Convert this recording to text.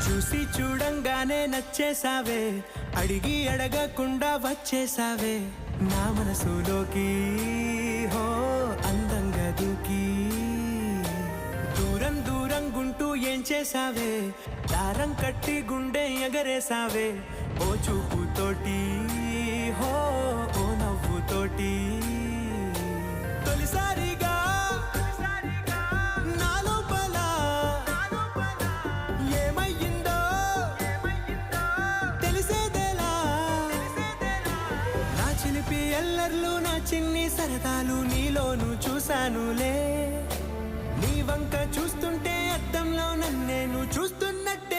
చూసి చూడంగానే నచ్చేసావే, అడిగి అడగకుండా వచ్చేసావే నా మనసులోకి. హో అందంగా దూకి దూరం దూరం గుంటూ ఏం చేసావే, దారం కట్టి గుండె ఎగరేసావే ఓ చూపుతోటి. హో ఓ నవ్వుతోటి తొలిసారిగా నా లోపల ఏమయ్యిందో తెలిసేదేలా. నా చిలిపి ఎల్లర్లు నా చిన్ని సరదాలు నీలోను చూశానులే. నీ వంక చూస్తుంటే అద్దంలో నన్నేను చూస్తున్నట్టు